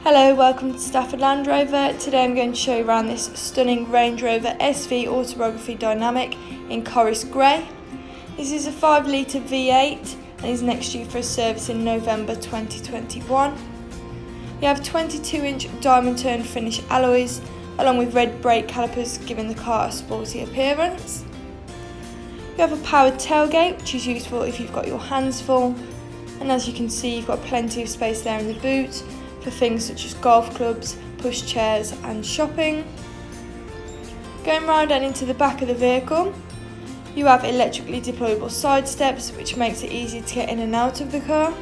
Hello, welcome to Stafford Land Rover. Today I'm going to show you around this stunning Range Rover SV Autobiography Dynamic in Corris Grey. This is a 5 litre V8 and is next due for a service in November 2021. You have 22-inch diamond turned finish alloys along with red brake calipers, giving the car a sporty appearance. You have a powered tailgate, which is useful if you've got your hands full, and as you can see you've got plenty of space there in the boot for things such as golf clubs, push chairs and shopping. Going round and into the back of the vehicle, you have electrically deployable side steps, which makes it easy to get in and out of the car,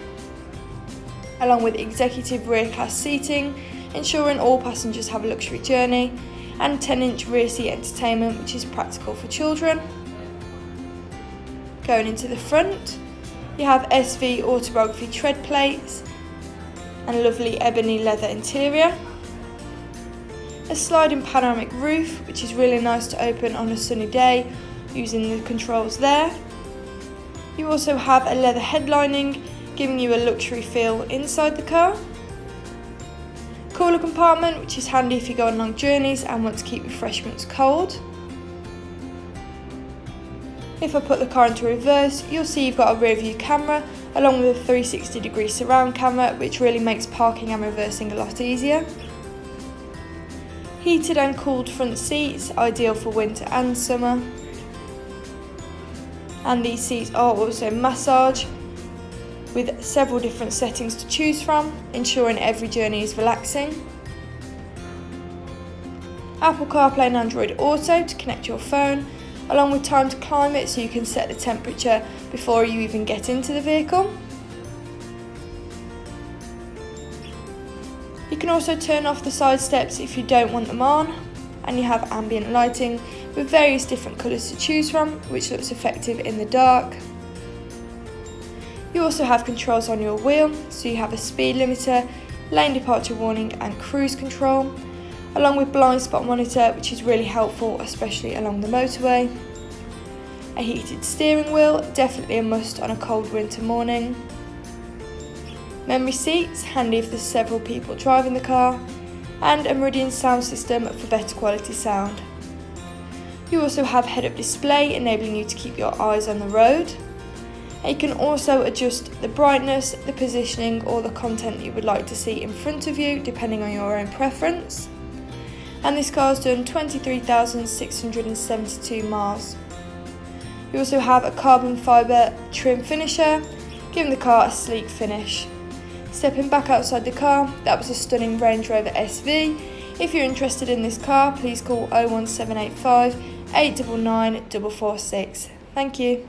along with executive rear class seating, ensuring all passengers have a luxury journey, and 10-inch rear seat entertainment, which is practical for children. Going into the front, you have SV Autobiography tread plates and lovely ebony leather interior. A sliding panoramic roof, which is really nice to open on a sunny day using the controls there. You also have a leather headlining, giving you a luxury feel inside the car. Cooler compartment, which is handy if you go on long journeys and want to keep refreshments cold. If I put the car into reverse, you'll see you've got a rear view camera along with a 360-degree surround camera, which really makes parking and reversing a lot easier. Heated and cooled front seats, ideal for winter and summer. And these seats are also massage with several different settings to choose from, ensuring every journey is relaxing. Apple CarPlay and Android Auto to connect your phone, along with time to climate so you can set the temperature before you even get into the vehicle. You can also turn off the side steps if you don't want them on, and you have ambient lighting with various different colours to choose from, which looks effective in the dark. You also have controls on your wheel, so you have a speed limiter, lane departure warning and cruise control, along with blind spot monitor, which is really helpful especially along the motorway. A heated steering wheel, definitely a must on a cold winter morning. Memory seats, handy if there's several people driving the car, and a Meridian sound system for better quality sound. You also have head-up display, enabling you to keep your eyes on the road. And you can also adjust the brightness, the positioning or the content you would like to see in front of you, depending on your own preference. And this car's done 23,672 miles. You also have a carbon fibre trim finisher, giving the car a sleek finish. Stepping back outside the car, that was a stunning Range Rover SV. If you're interested in this car, please call 01785 899 446. Thank you.